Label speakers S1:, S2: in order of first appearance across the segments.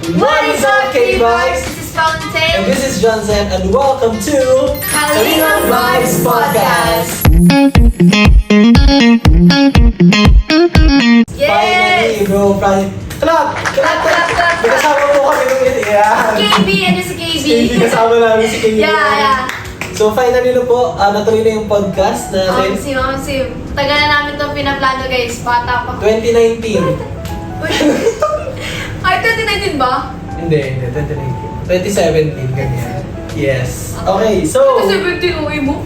S1: What is up, K-Vibes?
S2: This is Fountain.
S1: And this is Johnson, and welcome to
S2: Kalinga Vibes Podcast.
S1: Finally,
S2: Yes!
S1: bro, clap!
S2: Clap, clap, clap.
S1: Kasama po kami nung yeah.
S2: KB, ano si KB?
S1: Kasama namin si KB.
S2: Yeah.
S1: So finally na po, natuloy na yung podcast natin.
S2: Sim. Tagal na namin itong pinaplano guys. Bata pa.
S1: 2019.
S2: Ay, 2019 ba?
S1: Hindi, 2019. 2017, ganyan. Yes. Okay, so...
S2: 2017 uwi mo?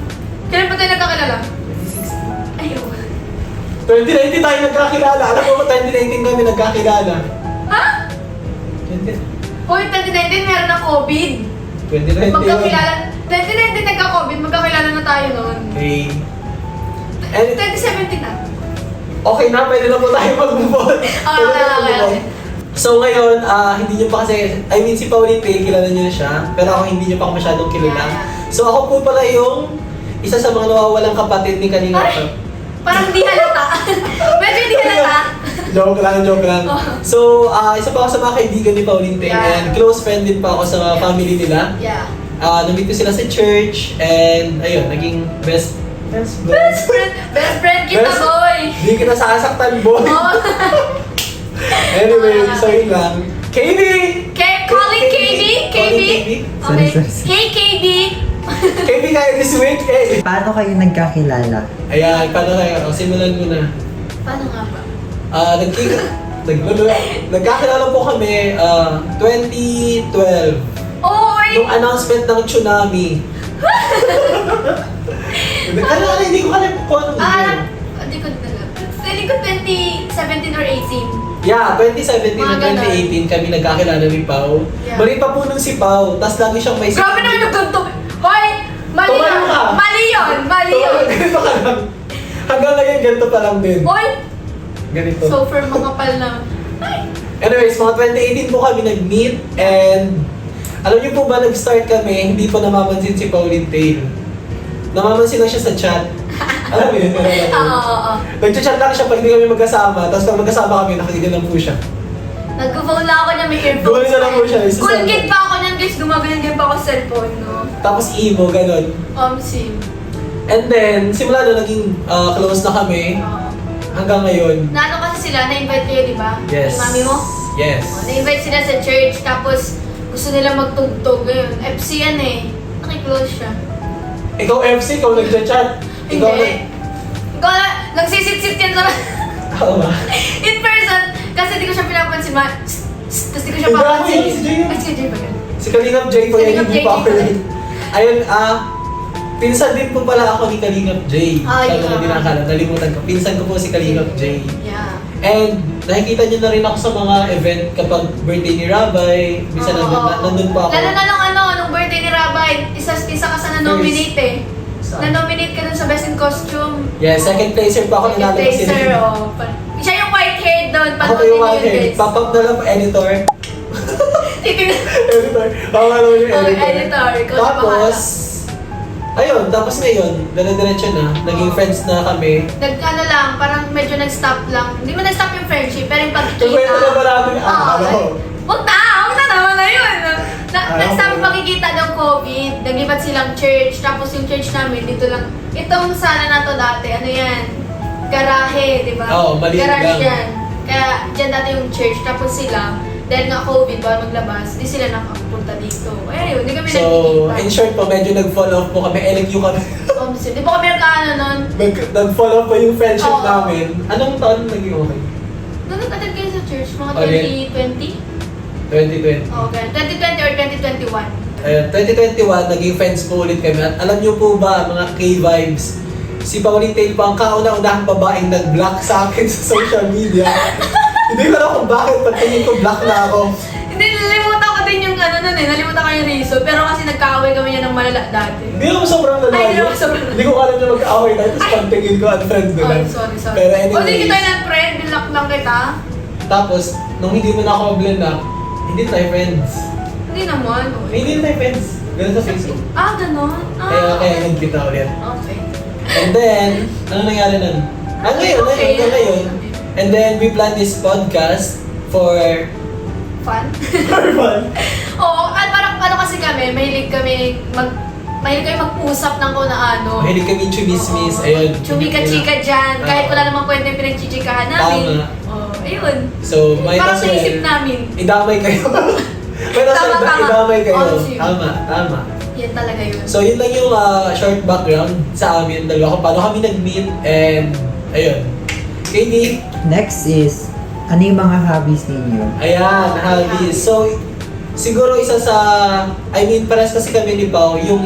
S2: Kailan pa tayo nagkakilala?
S1: 2016.
S2: Ayaw.
S1: 2019 tayo nagkakilala. Alam mo ba, 2019 kami nagkakilala.
S2: Ha?
S1: 20...
S2: Hoy, 2019 meron ng COVID.
S1: 2019.
S2: Magkakilala. 2019 nagka-COVID, magkakilala na tayo noon.
S1: Okay. And
S2: 2017 na.
S1: okay na, pwede na po tayo mag-move on.
S2: Okay.
S1: So ngayon, hindi nyo pa kasi, I mean si Pauline Pay, kilala nyo na siya, pero ako hindi nyo pa ako masyadong kilala.
S2: Yeah.
S1: So ako po pala yung isa sa mga nawawalang kapatid ni Kalinga.
S2: Ay! Parang di halata. Medyo di halata.
S1: Joke lang.
S2: Oh.
S1: So, isa pa ako sa mga kaibigan ni Pauline Pay,
S2: Yeah.
S1: and close friend din pa ako sa family nila.
S2: Yeah.
S1: Na-meet ko sila sa church, and ayun, naging best
S2: Best friend kita,
S1: Best-
S2: boy.
S1: Hindi kita sasaktan, boy.
S2: Oh.
S1: Anyway, so yun lang. KB!
S2: Calling KB. Okay.
S3: Sorry.
S2: Hey, KB.
S1: KB kayo this week, eh.
S3: Paano kayo nagkakilala?
S1: Ayan, paano tayo? Simulan mo na.
S2: Paano nga ba?
S1: Nagkakilala po kami 2012.
S2: Oy!
S1: Nung announcement ng tsunami. Hindi ko alam kung anong year.
S2: Hindi ko alam. Feeling ko 2017 or 18.
S1: Yeah, 2017
S2: Mga
S1: and 2018 kami nagkakilala ni Pau.
S2: Yeah.
S1: Mali pa po nung si Pau, tapos lagi siyang may...
S2: Grabe naman yung ganito. Hoy! Mali
S1: Tumayo
S2: yun.
S1: ka.
S2: Mali yun.
S1: Ganito ka lang. Hanggang ngayon, ganito pa lang din.
S2: Hoy!
S1: Ganito.
S2: So, for mga pal na... Ay!
S1: Anyways, mga 2018 po kami nag-meet, and alam niyo po ba, nag-start kami, hindi po namamansin si Pauline Tail. Namamansin lang siya sa chat. Alam mo yun?
S2: Oo.
S1: Nag-chat lang siya pag hindi kami magkasama, tapos pag magkasama kami, nakikinig lang po siya.
S2: Nag-phone lang ako niya, may earphones.
S1: Gumano na lang po siya, isa
S2: Cool
S1: sa-
S2: kid pa ako niyan guys, gumaganyan din pa ako sa cellphone, no?
S1: Tapos emo, ganun.
S2: Sim.
S1: And then, simula doon, naging close na kami, hanggang ngayon.
S2: Naano kasi sila, na-invite kayo, di ba?
S1: Yes.
S2: Yung mami mo?
S1: Yes.
S2: Na-invite sila sa church, tapos gusto nila magtugtog. Ngayon, FC yan eh. Nakiklose siya.
S1: Ikaw FC, ikaw nag-chat. Ikaw
S2: Hindi. Ikaw na, nagsisit-sit yan sa...
S1: Oo ba?
S2: In person, kasi di ko siya pinapansin. Tapos di ko siya
S1: Hindi,
S2: papansin.
S1: si Jay yun.
S2: Ay, si Jay ba yun?
S1: Si Kalingap J po yan,
S2: Kalingap
S1: hindi
S2: J
S1: pa ako
S2: dito.
S1: yun. Ayun, pinsan din po pala ako ni Kalingap J.
S2: Ah,
S1: Sa
S2: yun.
S1: mga di nakakala, nalimutan ko. Pinsan ko po si Kalingap J.
S2: Yeah.
S1: And nakikita niyo na rin ako sa mga event kapag birthday ni Rabay. Minsan nandun pa ako.
S2: Lalo na nung birthday ni Rabay, isa ka sa na-nominate eh.
S1: Saan?
S2: Na-nominate ka dun sa Best in Costume.
S1: Yeah, second placer pa ako.
S2: Second
S1: nanalo kasi
S2: placer,
S1: rin.
S2: oh. Siya yung white hair doon.
S1: Ako pa yung one hair. Pop-up na lang po, editor.
S2: Titingnan.
S1: Editor. Baka naman yung
S2: Oh,
S1: editor.
S2: editor. Ikaw na
S1: Tapos, ayun, tapos ngayon, dire-diretso na. Naging friends na kami.
S2: Ano lang, parang medyo nag-stop lang. Hindi mo nag-stop yung friendship, pero yung pagkikita.
S1: Nagkwento na ba natin? Ano?
S2: Huwag na naman na yun. Nag-stop yung pagkikita ng COVID. Naglipat silang church. Tapos yung church namin, dito lang. Itong sala na to dati, ano yan? Garahe, di ba?
S1: Oo, maliit
S2: Garage
S1: lang.
S2: yan. Kaya dyan dati yung church. Tapos sila, dahil nga COVID, bawal maglabas, di sila nakapunta dito. Ayun, hindi kami
S1: So,
S2: nagkikita.
S1: in short po, medyo nag-fall off po kami. LQ kami.
S2: Di ba kami nagkaano nun?
S1: Nag-fall off po yung friendship
S2: Oo.
S1: namin. Anong taon naging okay?
S2: Nung nag-attend kayo sa church, mga
S1: Ulit.
S2: 2020?
S1: 2020.
S2: Okay, 2020 or 2021?
S1: 2021, naging friends po ulit kami. At alam niyo po ba, mga K-Vibes, si Pauline Tail po ang kauna-unahang babaeng nag-block sa akin sa social media. Hindi ko alam kung bakit, pagtingin ko block na ako.
S2: Hindi, nalimutan ko din yung ano nun eh. Nalimutan ko yung reason. Pero kasi nagkaaway kami yan ng malala dati.
S1: Hindi ako sobrang
S2: Ay, hindi
S1: lalayo.
S2: ako sobrang
S1: Hindi ko alam na magkaaway tayo, tapos pagtingin ko, unfriend ko
S2: Oh,
S1: lang.
S2: sorry.
S1: Pero
S2: O, di kita
S1: anyways,
S2: ng friend. Binlock lang kita.
S1: tapos, nung hindi mo na ako mag-block, hindi tayo friends.
S2: Hindi naman.
S1: Hindi tayo friends. Ganun sa Facebook.
S2: Ganon?
S1: Kaya
S2: Okay.
S1: nagkita ulit.
S2: Okay.
S1: And then, ano nangyari nun? Ngayon. And then, we plan this podcast for
S2: fun.
S1: For fun.
S2: Oo, at parang ano kasi kami, mahilig kami mag-usap ng kung na ano.
S1: Mahilig kami chumismis,
S2: Oo.
S1: ayun.
S2: Chumika-chika dyan, kahit wala namang kwenta yung pinagchichikahan namin.
S1: Tama.
S2: Oo, ayun.
S1: So, might
S2: Parang
S1: as well,
S2: naisip namin.
S1: idamay kayo. Might as well,
S2: Tama.
S1: idamay kayo.
S2: Honestly.
S1: Tama.
S2: Yan talaga yun.
S1: So, yun lang yung short background sa amin dalawa kung paano kami nag-meet and ayun. Katie,
S3: Next is, ano yung mga hobbies ninyo?
S1: ayan, hobbies. So, siguro isa sa, parehas kasi kami ni Pao, yung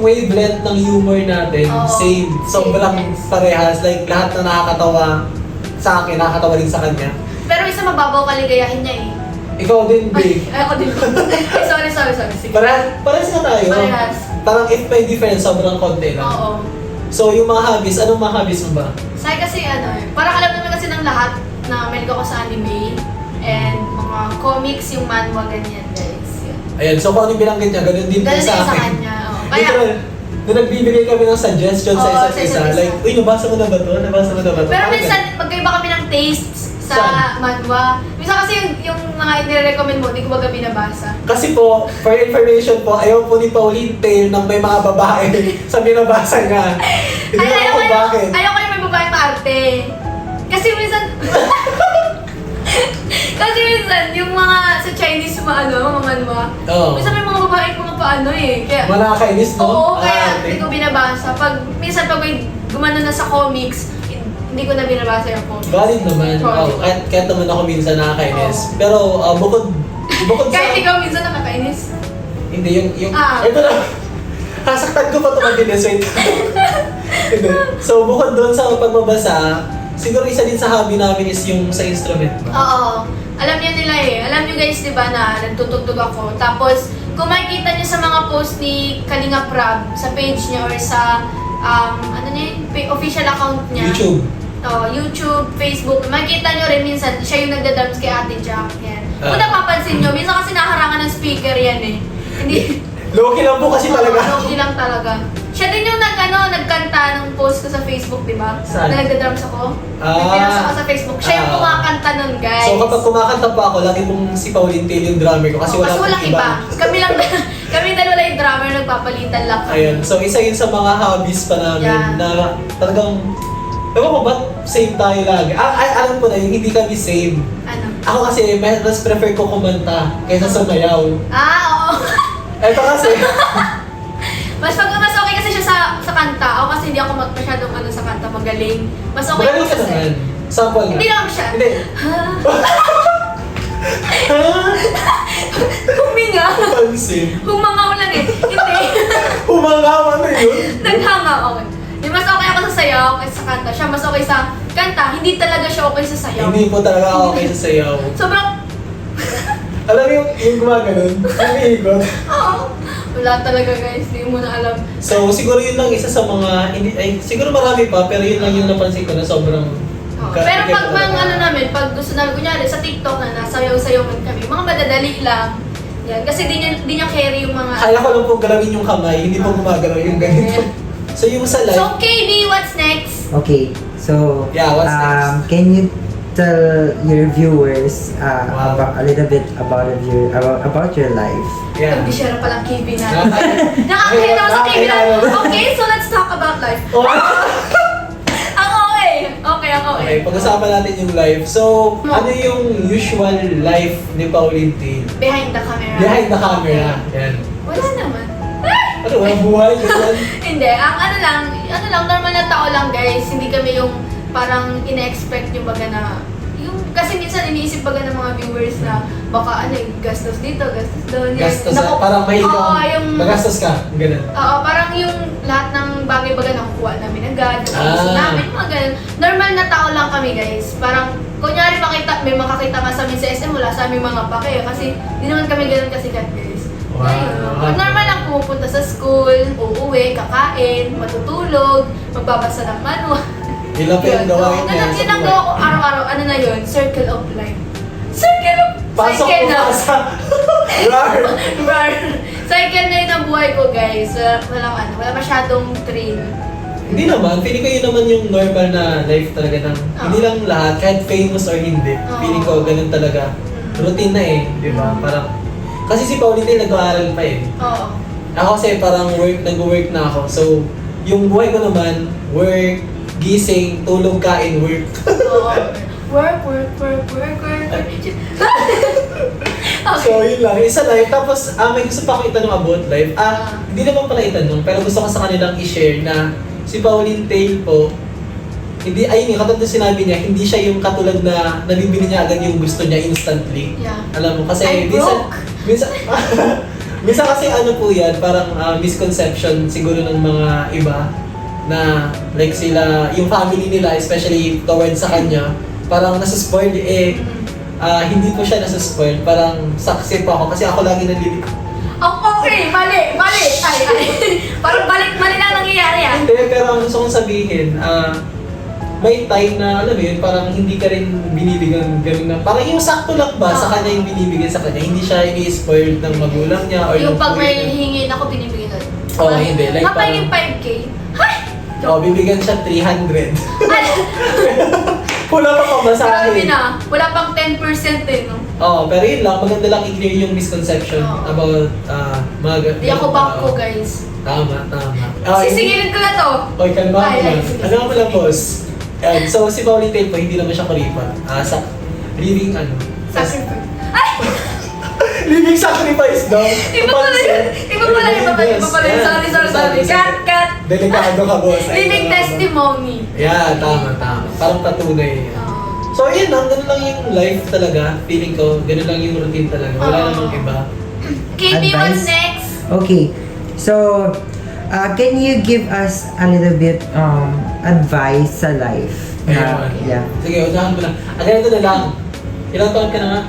S1: wavelength ng humor natin,
S2: Oo.
S1: same. Sobrang
S2: Yes.
S1: parehas. Like, lahat na nakakatawa sa akin, nakakatawa rin sa kanya.
S2: Pero isa mababaw kaligayahin niya eh.
S1: Ikaw din, babe.
S2: Ay, ako din. Ay, sorry. Sige.
S1: Parehas na tayo.
S2: Parehas.
S1: Parang if may difference, sobrang konti lang.
S2: Oo.
S1: So, yung mga hobbies, anong mga hobbies mo ba?
S2: Sa'yo kasi parang alam naman kasi ng lahat na mahilig ako sa anime and mga comics, yung manhwa, ganyan guys. Yun.
S1: Ayan, so kung ano yung binanggit niya, ganun din po
S2: Ganun din
S1: sa
S2: sa
S1: akin.
S2: kanya. Oo. Kaya,
S1: Literal, nung nagbibigay kami ng suggestion sa
S2: Oo,
S1: isa't
S2: sa
S1: isa,
S2: isa't isa.
S1: like, uy, nabasa mo na ba to? Nabasa mo na ba to?
S2: pero
S1: Parang
S2: minsan, magkaiba kami ng tastes sa
S1: Saan?
S2: manhwa. Minsan kasi yung mga nire-recommend mo, hindi ko baga binabasa.
S1: kasi po, for information po, ayaw po ni Pauline Tail ng may mga babae sa binabasa niya. Hindi
S2: Ay,
S1: naman kung bakit.
S2: Ayoko yung may babaeng maarte. Kasi minsan, yung mga sa Chinese mga manhwa,
S1: Oo.
S2: minsan may mga babaeng mga paano eh. Kaya,
S1: Malakainis, no?
S2: oo, kaya
S1: okay.
S2: hindi ko binabasa. Minsan pag may gumano na sa comics, hindi ko na binabasa yung comics.
S1: Valid naman.
S2: Valid.
S1: Oh, kahit naman ako minsan nakakainis.
S2: Oo.
S1: Pero bukod sa...
S2: Kahit ikaw minsan nakakainis.
S1: Hindi, yung...
S2: Ah.
S1: Ito na. Hasaktan ko pa ito mabilis. Wait. Hindi. So, bukod doon sa pagbabasa, siguro isa din sa hobby namin is yung sa instrument.
S2: Oo. Alam niyo nila eh. Alam niyo guys, di ba, na nagtutugtog ako. Tapos, kung makikita niyo sa mga post ni Kalinga Prab, sa page niya or sa, official account niya.
S1: YouTube.
S2: YouTube, Facebook. Makikita niyo rin minsan, siya yung nagda-drums kay Ate Jack. Yan. Kung
S1: Ah.
S2: napapansin niyo, minsan kasi naharangan ng speaker yan eh. Hindi.
S1: Loki lang po kasi talaga.
S2: Okay lang talaga. Siya din yung nagkanta ng post ko sa Facebook, di ba?
S1: Saan?
S2: Na nagda-drums ako.
S1: Ah.
S2: Nagpinost ako sa Facebook. Siya yung
S1: Ah.
S2: kumakanta nun, guys.
S1: So, kapag kumakanta pa ako, lagi pong si Pauline Tail yung drummer ko kasi wala
S2: Kasi walang
S1: pong
S2: iba. Kami dalawa lang yung drummer, nagpapalitan lang kami.
S1: Ayun. So, isa yun sa mga hobbies pa namin
S2: Yeah.
S1: na talagang... Ewan ko ba't same tayo lagi? Alam ko na yung hindi kami same.
S2: Ano?
S1: Ako kasi, mas prefer ko kumanta kaysa sumayaw.
S2: Oo.
S1: Eto kasi,
S2: Mas okay kasi siya sa kanta. Ako kasi hindi ako masyadong sa kanta magaling. Mas okay
S1: magaling
S2: ako
S1: ka
S2: sa
S1: naman. Sample na.
S2: Hindi lang siya.
S1: Hindi.
S2: Huminga.
S1: Pansin.
S2: Humangaw lang eh. Hindi.
S1: Humangaw, ano yun?
S2: Naghanga, okay. Yung mas okay ako sa sayaw kaysa sa kanta. Siya mas okay sa kanta. Hindi talaga siya okay sa sayaw.
S1: Hindi po talaga ako okay sa sayaw.
S2: Sobrang,
S1: Alam mo yung gumaganon? Yung iikot.
S2: oo. Wala talaga guys. Hindi mo na alam.
S1: So, siguro yun lang isa sa mga, siguro marami pa, pero yun lang yung napansin ko na sobrang...
S2: Oo. Pero pag pag gusto namin, kunyari sa TikTok na nasayaw-sayawan kami, mga madadali lang. Yan. Kasi di niya carry yung mga...
S1: Kaya ko lang po galawin yung kamay, hindi po gumagalaw yung ganito. So, yung sa live,
S2: So, KB, what's next?
S3: Okay, so,
S1: Yeah, what's next?
S3: can you tell your viewers
S1: Wow.
S3: a little bit about your life?
S1: yeah.
S2: Hindi siya na palang KB na.
S1: Nakakaya-
S2: Nakakaya naman sa KB na.
S1: Nakakaya-
S2: Okay, so let's talk about life.
S1: Oh,
S2: Ang okay. Okay, ang okay.
S1: okay, pag-usapan natin yung live. So, ano yung usual life ni Pauline Tail?
S2: Behind the camera.
S1: Behind the camera. Yan.
S2: Wala naman.
S1: Ano, walang buhay, ganyan.
S2: Hindi, ang ano lang, normal na tao lang guys. Hindi kami yung parang ina-expect yung baga na, kasi minsan iniisip baga ng mga viewers na baka gastos dito, gastos doon.
S1: Gastos, parang mahilig
S2: Oo,
S1: ka,
S2: yung,
S1: magastos ka, ganun.
S2: oo, parang yung lahat ng bagay baga nakukuha namin agad, gusto
S1: Ah.
S2: namin, mga ganun. Normal na tao lang kami guys. Parang, kunyari may makakita nga sa amin sa SM, wala sa aming mga pake, kasi di naman kami ganun kasikat guys.
S1: Wow.
S2: Ayun. Normal lang pumupunta sa school, uuwi, kakain, matutulog, magbabasa ng manual.
S1: Yun lang po yung gawain niya sa
S2: Yun ang
S1: buhay.
S2: gawa ko araw-araw. Ano na yun? Circle of life. Circle of...
S1: Pasok
S2: cycle
S1: po
S2: na.
S1: ka sa... Rar!
S2: Rar. Cycle na yun ang buhay ko, guys. Wala masyadong train.
S1: Hindi naman, feeling ko yun naman yung normal na life talaga ng, hindi lang lahat, kahit famous or hindi.
S2: Oo.
S1: Feeling ko ganun talaga. routine na eh, di ba? Parang, kasi si Pauline nag-aaral pa eh.
S2: Oo.
S1: Ako kasi parang nag-work na ako. So, yung buhay ko naman, work, gising, tulog, kain, work.
S2: Oo. Work.
S1: So, yun lang. Isa life. Tapos, may gusto pa akong itanong about life. Hindi naman pala itanong, pero gusto ko sa kanilang i-share na si Pauline Tail po, hindi, ayun yung katulad na sinabi niya, hindi siya yung katulad na nabibili niya agad yung gusto niya instantly.
S2: Yeah.
S1: Alam mo, kasi
S2: I'm broke.
S1: minsan, minsan kasi ano po yan, parang misconception siguro ng mga iba na like sila, yung family nila, especially towards sa kanya, parang nasuspoiled eh. Hindi po siya nasuspoiled, parang saksi po ako kasi ako lagi naliligo.
S2: Okay, mali. Ay. Parang mali lang nangyayari ah.
S1: Hindi, pero ang gusto kong sabihin, may time na, alam mo yun, parang hindi ka rin binibigyan ganun na, parang yung sakto lang ba sa kanya yung binibigyan sa kanya, hindi siya ini-spoiled ng magulang niya or
S2: Yung
S1: ng
S2: pag may
S1: kuya niya.
S2: hingin ako, binibigyan doon.
S1: Oo, hindi. Like,
S2: Kapag
S1: parang-
S2: yung 5K, hay!
S1: Oo, bibigyan siya 300. Wala pa
S2: Grabe
S1: pamasahe.
S2: na. Wala pang 10% eh, no?
S1: Oo, pero yun lang, maganda lang i-clear yung misconception
S2: Oo.
S1: about mga...
S2: Di ako bangko, guys.
S1: Tama.
S2: Sisingilin ko na to.
S1: Oy, kalma
S2: Ay,
S1: mo lang.
S2: sige.
S1: Ano nga pala, boss? Ayan, so si Pauline Tail po, hindi naman siya kuripan. Sa living
S2: Sacrifice. Ay!
S1: living sacrifice daw.
S2: Iba pala yun. Iba pala yun. Sorry. Cut.
S1: Delikado ka, boss. Ay,
S2: Living
S1: tama.
S2: testimony.
S1: Yeah, tama. Parang patunay. So, yun lang. Ganun lang yung life talaga. Feeling ko, ganun lang yung routine talaga. Wala
S2: Oo.
S1: namang iba.
S2: Katie, what's
S3: Advice?
S2: next?
S3: Okay. So, can you give us a little bit advice sa life?
S1: Ayun.
S3: Yeah.
S1: Sige, unahan mo lang. Ganito na lang. Ilang taon ka na nga?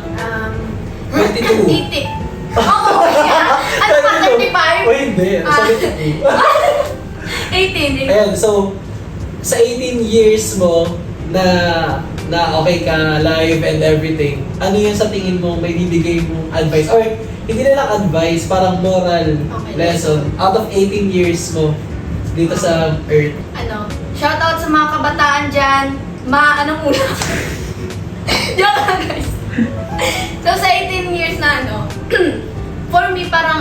S1: 22.
S2: 80. Oo, yeah. Ano pa, 35?
S1: O hindi.
S2: Ah. 18.
S1: 18. Ayan, so, sa 18 years mo na okay ka, live and everything, ano yung sa tingin mo may bibigay mong advice? Or, hindi na lang advice, parang moral
S2: Okay.
S1: lesson out of 18 years mo dito sa Earth.
S2: Shoutout sa mga kabataan dyan. Ano muna? Joke lang, guys. So, sa 18 years na for me, parang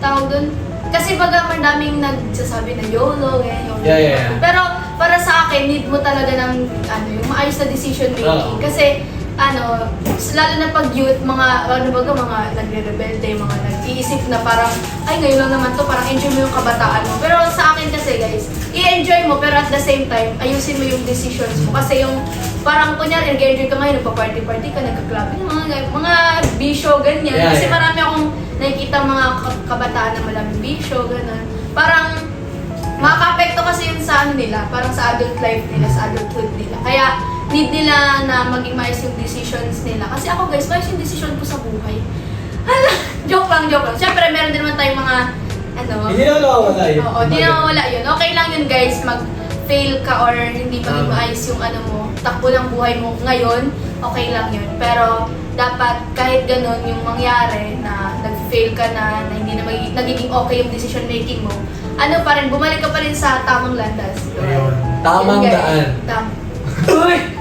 S2: tawag dun, kasi baga madaming nagsasabi na YOLO, YOLO.
S1: Yeah.
S2: Pero para sa akin, need mo talaga ng yung maayos na decision making.
S1: Oo.
S2: Kasi lalo na pag youth, mga nagre-rebelde, mga nag-iisip na parang, ay ngayon lang naman to, parang enjoy mo yung kabataan mo. Pero sa akin kasi guys, i-enjoy mo pero at the same time, ayusin mo yung decisions mo. Kasi yung parang kunyari, nag-enjoy ka ngayon, nagpa-party-party ka, nagka-clubbing, mga bisyo, ganyan.
S1: Yeah,
S2: Kasi
S1: yeah.
S2: marami akong nakikita mga kabataan na malaming bisyo, gano'n. Parang makaka-apekto kasi yun sa nila, parang sa adult life nila, sa adulthood nila. Kaya need nila na maging maayos yung decisions nila. Kasi ako guys, maayos yung decision ko sa buhay. Hala, joke lang. Siyempre, meron din naman tayong mga,
S1: Hindi na nawawala yun.
S2: Oo, di nawawala yun. Okay lang yun guys, mag-fail ka or hindi maging
S1: Tama.
S2: maayos yung mo, takbo ng buhay mo ngayon, okay lang yun. Pero dapat kahit ganun yung mangyari na nag-fail ka na hindi na nagiging okay yung decision making mo, pa rin, bumalik ka pa rin sa tamang landas.
S1: Ayun. Tamang
S2: Yun, guys.
S1: daan.
S2: Uy!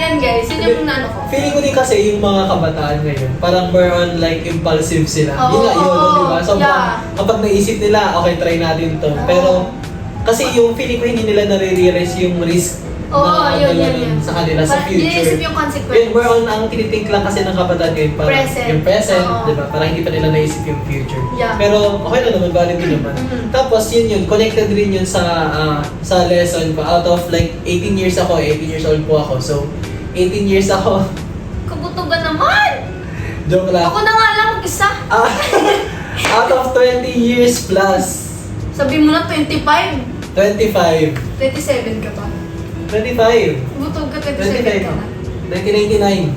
S2: yan guys. Yun yung ko.
S1: Feeling ko din kasi yung mga kabataan ngayon, parang more on like impulsive sila.
S2: Oo,
S1: Yun nga yun,
S2: oo,
S1: di ba? So
S2: yeah.
S1: kapag naisip nila, okay, try natin to. Pero kasi yung feeling ko hindi nila nare-realize yung risk
S2: Oo, yun.
S1: sa kanila sa
S2: Parang
S1: future.
S2: iniisip yung consequences.
S1: Yun, more on ang tinitink lang kasi ng kabataan ngayon, parang
S2: Present.
S1: yung present,
S2: Oo.
S1: di ba? Parang hindi pa nila naisip yung future.
S2: Yeah.
S1: Pero okay na naman, valid din naman.
S2: Mhm.
S1: Tapos yun, connected rin yun sa lesson ko. Out of like 18 years ako, 18 years old po ako. So, 18 years ako.
S2: Kabutugan naman!
S1: Joke lang.
S2: Ako na nga lang mag-isa.
S1: Out of 20 years plus,
S2: Sabi mo na 25.
S1: 25.
S2: 27 ka ba?
S1: 25.
S2: Butog ka 27 ka na.
S1: 1999.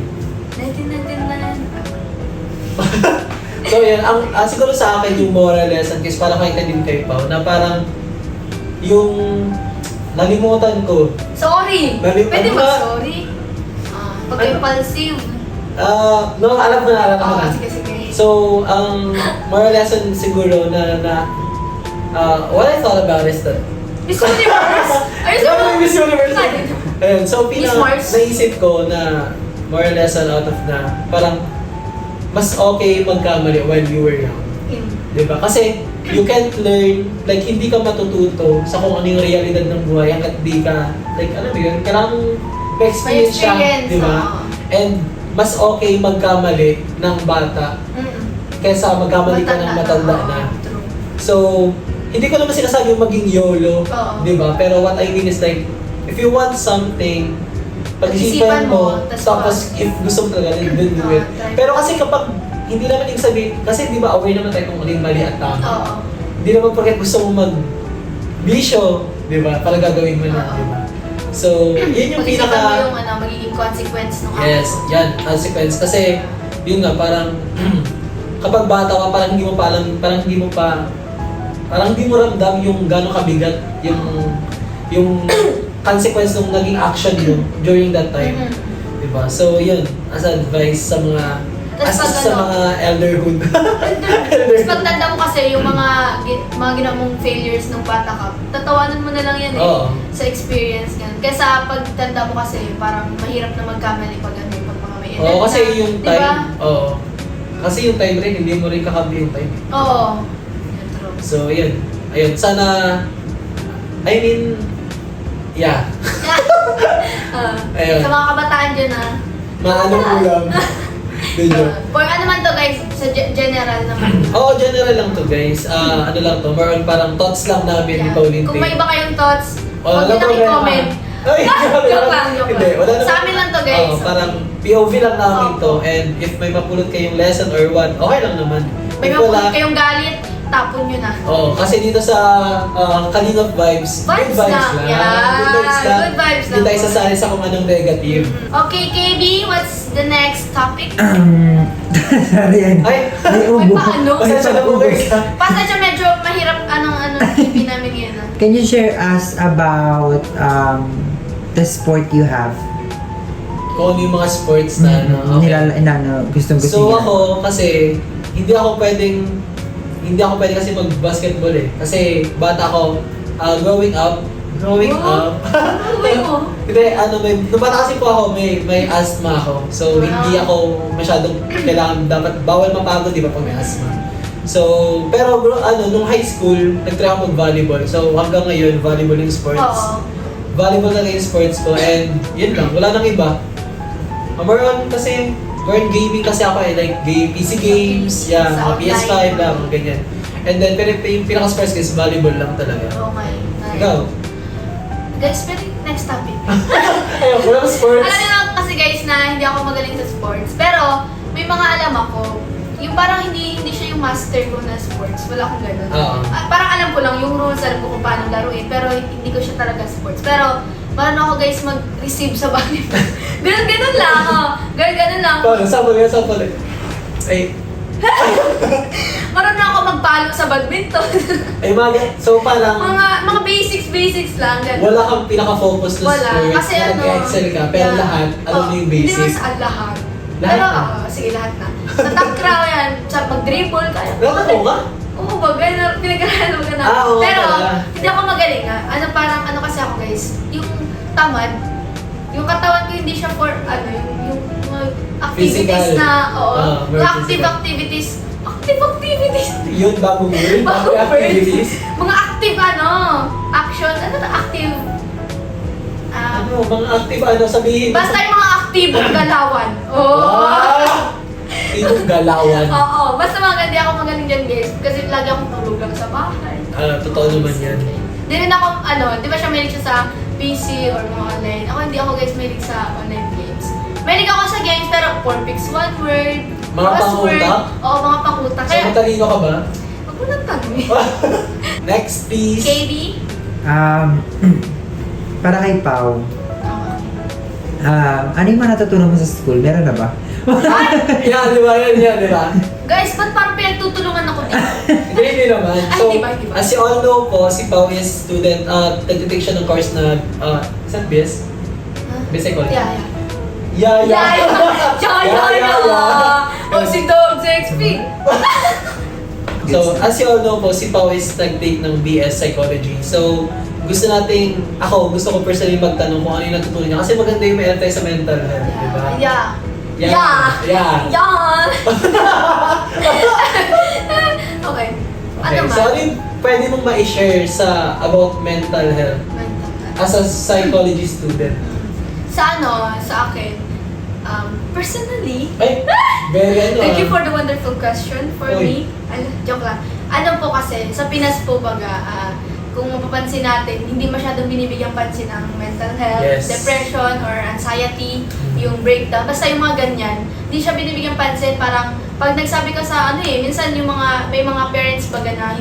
S2: 1999.
S1: So yan, siguro sa akin yung moral lesson is para kay din kay Pao na parang yung nalimutan ko.
S2: Sorry!
S1: Nalimutan
S2: Pwede
S1: ba?
S2: ba sorry? Pag-impulsive.
S1: No, alam ko na.
S2: Sige.
S1: So, ang moral lesson siguro na what I thought about is that
S2: Miss Universe! Ayos
S1: Miss Universe.
S2: Saan?
S1: Ayun, so
S2: Miss Mars?
S1: naisip ko na moral lesson out of na parang mas okay magkamali while you were young. Diba? Kasi you can't learn, like hindi ka matututo sa kung ano yung realidad ng buhay hanggat di ka, like alam mo yun, kailangan ma-experience siya, diba? And mas okay magkamali ng bata kaysa magkamali ka ng matanda na.
S2: True.
S1: So, hindi ko naman sinasabi yung maging YOLO,
S2: Oo.
S1: diba? Pero what I mean is like, if you want something, pag-isipan
S2: Pag-isipan mo,
S1: mo,
S2: tas
S1: tapos if gusto mo talaga, then do it.
S2: try.
S1: Pero kasi kapag hindi naman yung sabihin, kasi di ba aware naman tayo kung ano yung mali at tama.
S2: Oo.
S1: Hindi naman porket gusto mo mag-bisyo, di ba? Para gagawin mo na,
S2: Oo.
S1: di ba? So, yun yung
S2: Pag-isipan mo yung
S1: pinaka...
S2: magiging consequence ng
S1: Yes, yan, consequence. Kasi, yun nga, parang kapag bata ka, parang hindi mo pa alam, parang hindi mo ramdam yung gano'ng kabigat yung consequence ng naging action mo during that time. Diba? So, yun, as advice sa mga
S2: Tas pag
S1: sa
S2: ano,
S1: mga elderhood.
S2: Tapos pagtanda mo kasi yung mga ginawa mong failures nung bata ka, tatawanan mo na lang yan
S1: Oo.
S2: sa experience yan. Kaysa pagtanda mo kasi parang mahirap na magkamali pag ano pag mga may edad
S1: Oo, kasi
S2: na,
S1: yung
S2: diba?
S1: time, oo. Kasi yung time rin, hindi mo rin kakampi yung time.
S2: Oo. Yan, true.
S1: So, yun. Ayun, sana, I mean, yeah. Ayun.
S2: Sa mga kabataan dyan
S1: Maano ko lang. Medyo.
S2: for ano man to guys, sa general naman.
S1: Oo, general lang to guys. Ano lang to, more on parang thoughts lang namin ni
S2: Yeah.
S1: Pauline
S2: Kung
S1: Tay.
S2: may iba kayong thoughts,
S1: Oh,
S2: huwag nyo
S1: walang
S2: nang
S1: problema.
S2: i-comment.
S1: Ay,
S2: Joke lang, joke
S1: Hindi,
S2: lang.
S1: wala naman.
S2: Sa amin lang to guys.
S1: Oo, parang POV lang namin
S2: Oo.
S1: to. And if may mapulot kayong lesson or what, okay lang naman.
S2: May
S1: If
S2: mapulot
S1: wala,
S2: kayong galit, tapon nyo na.
S1: kasi dito sa Kalingap Vibes,
S2: Vibes
S1: good vibes
S2: lang.
S1: lang.
S2: Yeah,
S1: Good vibes lang.
S2: good vibes
S1: Hindi
S2: lang.
S1: tayo sasali sa kung anong negative.
S2: Okay, KB, what's the next topic?
S3: Sorry yan.
S1: Ay!
S3: May ubo.
S2: May paano?
S1: Pasensya na po guys.
S2: Pasensya medyo mahirap anong TV namin yan.
S3: Can you share us about the sport you have?
S1: Kung ano yung mga sports na ano.
S3: Gustong
S1: So ako kasi hindi ako pwedeng kasi mag-basketball eh. Kasi bata ako, growing up,
S2: Wow. Uy mo.
S1: Hindi, nung bata kasi po ako, may asthma ako. So, hindi ako masyadong dapat bawal mapagod, di ba, pag may asthma. So, pero nung high school, nag-try ako mag-volleyball. So, hanggang ngayon, volleyball yung sports.
S2: Oo.
S1: Volleyball na yung sports ko, and yun lang, wala nang iba. More on kasi, more on gaming kasi ako eh, like PC games, yeah,
S2: Sa
S1: mga PS5
S2: online.
S1: lang, mga ganyan. And then, pero yung pinaka-sports ko is volleyball lang talaga.
S2: Okay. Nice.
S1: Ikaw?
S2: Guys, pero next topic.
S1: Ayun, walang sports.
S2: Alam niyo lang kasi guys na hindi ako magaling sa sports. Pero may mga alam ako. Yung parang hindi siya yung master ko na sports. Wala akong ganun.
S1: Oo.
S2: Parang alam ko lang yung rules, alam ko kung paano laruin. Pero hindi ko siya talaga sports. Pero paano ako guys mag-receive sa volleyball? Ganun lang. Ganun lang.
S1: Paano? Sample. Ay,
S2: Marunong ako magpalo sa badminton.
S1: ay so parang
S2: mga basics lang. Ganun.
S1: wala kang pinaka-focus na
S2: Wala.
S1: sports
S2: Kasi
S1: na nag-excel ka, pero
S2: yeah.
S1: lahat, alam mo yung
S2: Hindi naman
S1: basic.
S2: sa lahat.
S1: Lahat
S2: Pero,
S1: na?
S2: sige, lahat na. Sa top crow yan, sa mag-dribble, kaya.
S1: Lahat ako nga?
S2: Oo, pinag-aralan ko na.
S1: Oo,
S2: Pero,
S1: pala.
S2: hindi ako magaling ha. Ano kasi ako guys, yung tamad, yung katawan ko hindi siya for, yung mga activities
S1: Physical.
S2: na,
S1: More
S2: yung active
S1: physical.
S2: activities.
S1: Yun, bagong word.
S2: Bagong word.
S1: Activities.
S2: Mga active action, active,
S1: Mga active sabihin.
S2: basta yung mga aktibong galawan.
S1: Itong galawan.
S2: Oo, basta hindi ako magaling dyan guys. Kasi lagi akong tulog lang sa bahay.
S1: Totoo naman yan.
S2: Di rin ako, di ba siya mahilig siya sa PC or mga online. Ako hindi ako guys mahilig sa online games. Mahilig ako sa games pero 4 picks 1 word.
S1: Mga
S2: crossword.
S1: pangutak?
S2: Oo, mga pangutak.
S1: So, matalino ka ba?
S2: Huwag mo nang tanong
S1: Next, please.
S2: KB?
S3: Para kay Pau,
S2: Okay.
S3: ano yung mga natutunan mo sa school? Meron na ba?
S1: Yan, di ba? Yan, di ba?
S2: Guys, ba't parang pinagtutulungan ako dito?
S1: Hindi naman.
S2: Ay,
S1: So,
S2: di ba?
S1: as you all know po, si Pao is student, nag-take siya ng course na, isang BS? BS Psychology?
S2: Yeah.
S1: Yeah.
S2: Oh, si Dog XP.
S1: So, as you all know po, si Pao is nag-take ng BS Psychology. So, gusto ko personally magtanong kung ano yung natutunan niya. Kasi maganda yung may tayo sa mental health, di ba?
S2: Yeah.
S1: Yeah.
S2: Yeah. Okay. Ano
S1: Okay,
S2: man?
S1: so ano yung pwede mong ma-share sa about mental health as a psychology student?
S2: Sa akin, personally,
S1: Ay, very ano
S2: thank you for the wonderful question for
S1: Uy.
S2: me. Joke lang. Ano po kasi, sa Pinas po baga, kung mapapansin natin, hindi masyadong binibigyang pansin ang mental health,
S1: Yes.
S2: depression, or anxiety, yung breakdown. Basta yung mga ganyan, hindi siya binibigyang pansin. Parang, pag nagsabi ka sa minsan yung may mga parents baga na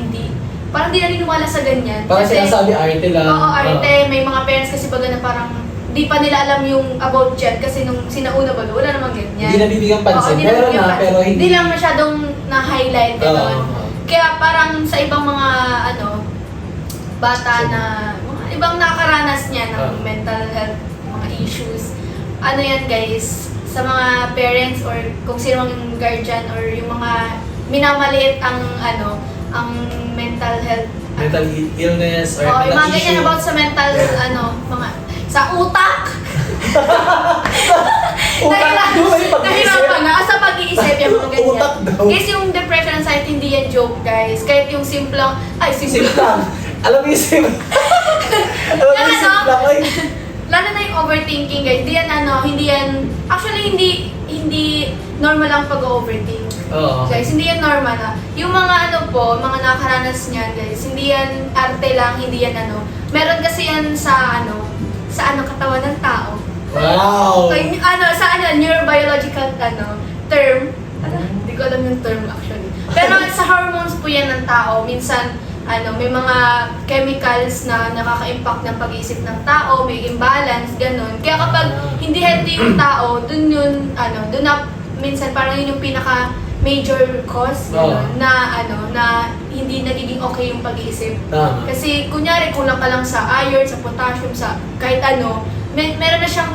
S2: parang hindi naniniwala sa ganyan.
S1: Parang sinasabi arte lang.
S2: Oo, arte. May mga parents kasi baga na parang, di pa nila alam yung about dyan kasi nung sinauna baga, wala namang ganyan.
S1: Hindi nabibigyan pansin.
S2: Oo,
S1: Meron na,
S2: pansin.
S1: pero hindi.
S2: Hindi lang masyadong na-highlight. Gano'n.
S1: Oo.
S2: Kaya parang sa ibang mga bata na mga ibang nakaranas niya ng mental health mga issues. Ano yan guys, sa mga parents or kung sino mang guardian or yung mga minamaliit ang mental health.
S1: Mental illness or
S2: Oo, yung
S1: mental
S2: mga ganyan
S1: issue.
S2: about sa mental mga sa utak. Nahirapan na sa pag-iisip yung mga ganyan.
S1: Utak daw.
S2: Guys, yung depression anxiety hindi yan joke guys. Kahit yung simpleng,
S1: Isip lang. Alam mo yung isip. Alam mo yung isip lang. Ay.
S2: Lalo na yung overthinking guys. Hindi yan, actually hindi normal ang pag-overthink.
S1: Oo.
S2: Guys, hindi yan normal na. Yung mga mga nakakaranas niyan guys, hindi yan arte lang, hindi yan meron kasi yan sa katawan ng tao.
S1: Wow.
S2: So, neurobiological term. Hindi ko alam yung term actually. Pero sa hormones po yan ng tao. Minsan, may mga chemicals na nakaka-impact ng pag-iisip ng tao, may imbalance, ganun. Kaya kapag hindi healthy yung tao, dun na, minsan parang yun yung pinaka major cause na hindi nagiging okay yung pag-iisip.
S1: Tama.
S2: Kasi kunyari kulang ka lang sa iron, sa potassium, sa kahit meron na siyang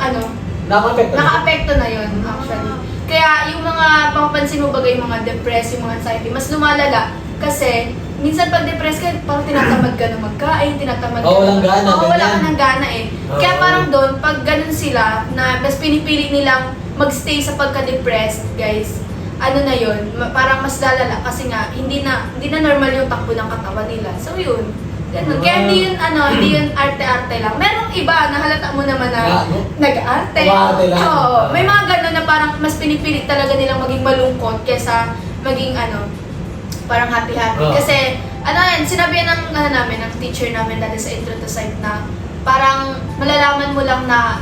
S2: naka-apekto na yun actually. Kaya yung mga papapansin mo bagay, yung mga depressed, yung mga anxiety, mas lumalala kasi minsan pag depressed ka, parang tinatamad ka na magkain, tinatamad ka
S1: walang gana,
S2: Oo, wala
S1: ganyan.
S2: ka ng gana eh. Kaya parang doon, pag ganun sila, na mas pinipili nilang magstay sa pagka-depressed, guys, na yun, parang mas lalala kasi nga, hindi na normal yung takbo ng katawan nila. So yun, ganun. Kaya hindi yun arte-arte lang. Merong iba na halata mo naman na nag-arte.
S1: Arte lang.
S2: Oo, may mga ganun na parang mas pinipili talaga nilang maging malungkot kesa maging parang happy-happy. Kasi, sinabi ng namin, ng teacher namin dati sa Intro to Psych na parang malalaman mo lang na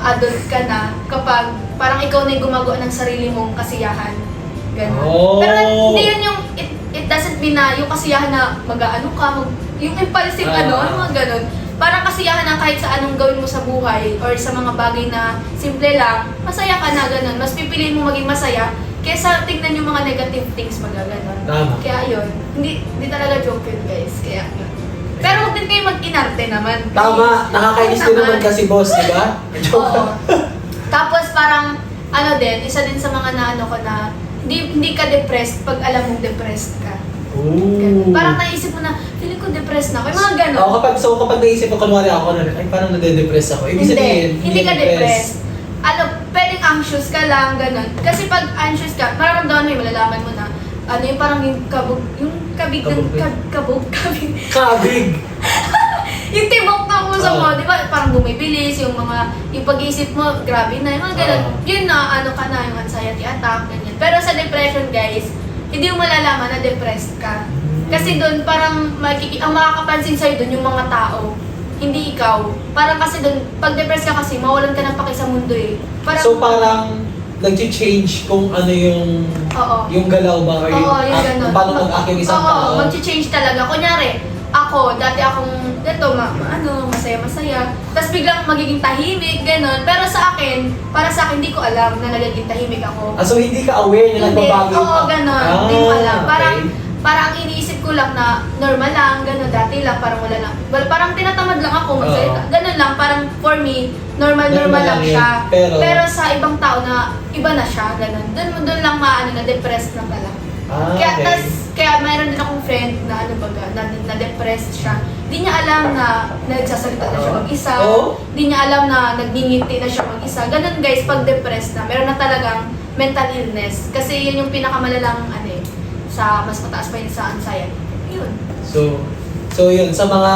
S2: adult ka na kapag parang ikaw na yung gumagawa ng sarili mong kasiyahan. Ganun.
S1: Oh.
S2: Pero hindi yun yung, it doesn't mean na yung kasiyahan na yung impulsive yung mga ganun. Parang kasiyahan na kahit sa anong gawin mo sa buhay or sa mga bagay na simple lang, masaya ka na ganun. Mas pipiliin mo maging masaya kesa tingnan yung mga negative things magaganon.
S1: Tama.
S2: Kaya yun, hindi talaga joke yun guys. Kaya yun. Pero huwag din kayo mag-inarte naman.
S1: Tama. Nakakainis din naman kasi boss, di ba?
S2: Oo. Tapos parang, isa din sa mga ko na, hindi ka depressed pag alam mong depressed ka.
S1: Ooh.
S2: Parang naisip mo na, feeling ko depressed na ako. Yung mga ganon.
S1: Kapag naisip ko, kunwari ako ay parang nade-depress ako. Ibig sabihin,
S2: Hindi ka depressed. Pwedeng anxious ka lang, ganun. Kasi pag anxious ka, mararamdaman mo, malalaman mo na, yung parang yung kabig. Yung tibok ng puso mo, di ba? Parang bumibilis, yung pag-iisip mo, grabe na, yung mga ganun. Yun na, ka na, yung anxiety attack, ganyan. Pero sa depression, guys, hindi mo malalaman na depressed ka. Kasi doon, parang ang makakapansin sa'yo doon yung mga tao. Hindi ikaw. Parang kasi doon, pag depressed ka kasi, mawalan ka ng paki sa mundo eh.
S1: Parang nag-change kung yung galaw ba or
S2: yung ganun.
S1: paano mag-act yung isang tao.
S2: Oo, mag-change talaga. Kunyari, dati akong, masaya-masaya. Tapos biglang magiging tahimik, gano'n. Pero para sa akin, hindi ko alam na nagiging tahimik ako.
S1: So hindi ka aware na nagbabago?
S2: Oo, gano'n. Hindi ko alam.
S1: Okay.
S2: Parang iniisip ko lang na normal lang, gano'n, dati lang, parang wala lang. Well, parang tinatamad lang ako magsalita. Gano'n lang, parang for me, normal lang siya. Pero sa ibang tao na iba na siya, gano'n. Doon lang na depressed na pala. Kaya mayroon din akong friend na na-depressed siya. Hindi niya alam na nagsasalita na siya mag-isa. Hindi niya alam na nagngingiti na siya mag-isa. Ganun guys, pag depressed na, meron na talagang mental illness. Kasi yun yung pinakamalalang sa mas mataas pa yun sa anxiety. Yun.
S1: So yun, sa mga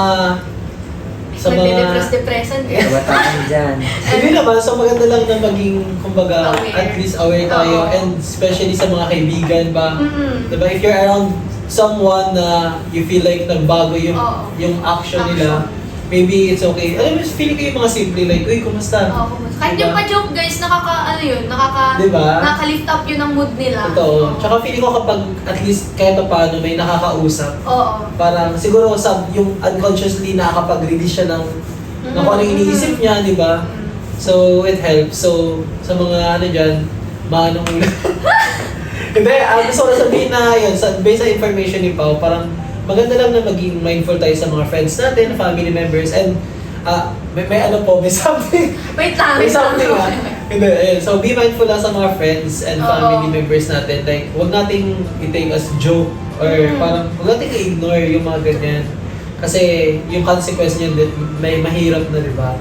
S2: Nagde-depress-depressan.
S3: Kabataan dyan.
S1: hindi naman, so maganda lang na maging, kumbaga,
S2: Aware.
S1: at least aware tayo,
S2: Oo.
S1: and especially sa mga kaibigan ba,
S2: Mm-mm.
S1: diba, if you're around someone na you feel like nagbago
S2: Oo.
S1: yung action nila,
S2: Action.
S1: maybe it's okay. Alam mo, feeling ko yung mga simple, like, uy, kumusta?
S2: Kahit yung pa-joke guys,
S1: Diba?
S2: nakaka-lift up yun ang mood nila.
S1: Totoo. Tsaka feeling ko kapag at least kahit pa paano may nakakausap,
S2: Oo.
S1: parang siguro yung unconsciously nakakapag-release siya ng kung ano yung iniisip niya, di ba?
S2: Mm.
S1: So, it helps. So, sa mga dyan, manong ulo. Hindi, gusto ko na sabihin na yun, based sa information ni Pao, parang maganda lang na maging mindful tayo sa mga friends natin, family members, and may something.
S2: Wait lang.
S1: May something Hindi, ayun. So, be mindful lang sa mga friends and
S2: Oo.
S1: family members natin. Like, huwag nating i-take as joke or parang huwag nating i-ignore yung mga ganyan. Kasi yung consequence niyan din, may mahirap na, di ba?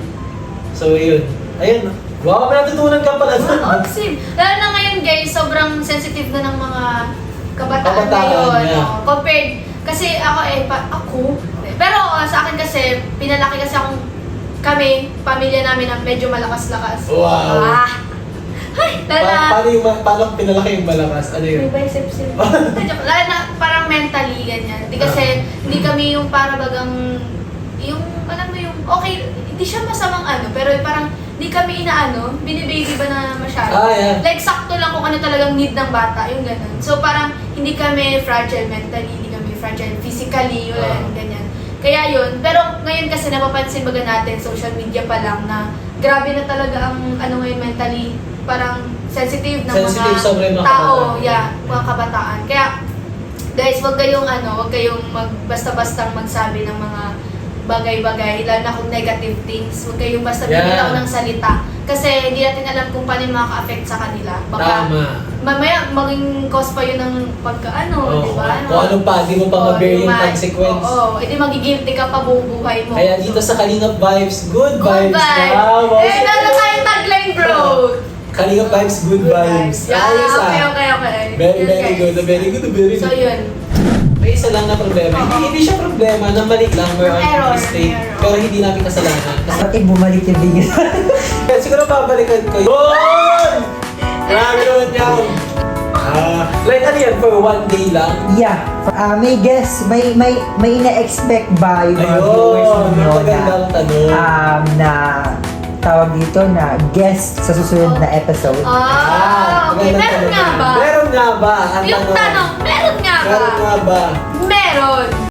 S1: So, yun. Ayun. Wow, may natutunan ka pala doon.
S2: Oo, same. Lalo na ngayon guys, sobrang sensitive na ng mga kabataan
S1: Kabataan,
S2: ngayon.
S1: yeah.
S2: No? Compared, kasi ako, pero sa akin kasi, pinalaki kasi kami, pamilya namin na medyo malakas-lakas.
S1: Wow.
S2: Ay, lalo na,
S1: Paano pinalaki yung malakas? Ano yun?
S2: may biceps yun. Lalo na parang mentally ganyan. Hindi kasi, hindi kami yung para bagang, yung, alam mo yung, okay, hindi siya masamang pero parang, hindi kami binibaby ba na masyado.
S1: Yeah.
S2: Like, sakto lang kung ano talagang need ng bata, yung ganun. So, parang, hindi kami fragile mentally, hindi kami fragile physically, yun, ganyan. Kaya yun, pero ngayon kasi napapansin baga natin, social media pa lang, na grabe na talaga ang, ngayon mentally, parang sensitive ng
S1: Sensitive sobra yung
S2: mga
S1: mga
S2: tao,
S1: kabataan.
S2: mga kabataan. Kaya, guys, wag kayong basta-bastang magsabi ng mga bagay-bagay, lalo na kung negative things. Huwag kayong basta bibitaw ng salita. Kasi hindi natin alam kung paano yung makaka-affect sa kanila. Baka
S1: Tama.
S2: mamaya maging cause pa yun ng pagka-ano, di ba?
S1: Kung ano pa, di mo pa ma-bear yung consequence.
S2: edi magigilty ka pa buong buhay mo.
S1: Kaya dito sa Kalingap Vibes, good
S2: Good
S1: vibes.
S2: vibes!
S1: Wow,
S2: Meron tayong tagline, bro!
S1: Kalingap Vibes, good vibes.
S2: Yeah,
S1: Ayos,
S2: okay.
S1: Very,
S2: Yun,
S1: very
S2: guys.
S1: good. Very good, very
S2: So,
S1: good.
S2: yun.
S1: May isa lang na problema.
S2: Oo.
S1: Hindi siya problema na mali lang or
S2: Error,
S1: mistake.
S2: error.
S1: Pero hindi namin kasalanan. Kasi
S3: Pati bumalik yung biggest.
S1: kaya siguro babalikan ko yun! Grabe naman yan! Like ano yan, for one day lang?
S3: Yeah. May guess, may ina-expect ba yung mga viewers
S1: Ayun!
S3: ninyo
S1: Magandang tanong.
S3: na tawag dito na guest sa susunod na episode?
S2: Okay.
S1: magandang
S2: Meron
S1: tanong
S2: nga
S1: yan.
S2: ba?
S1: Meron nga ba? Ang
S2: Yung tanong, meron nga ba?
S1: Meron nga ba?
S2: Meron.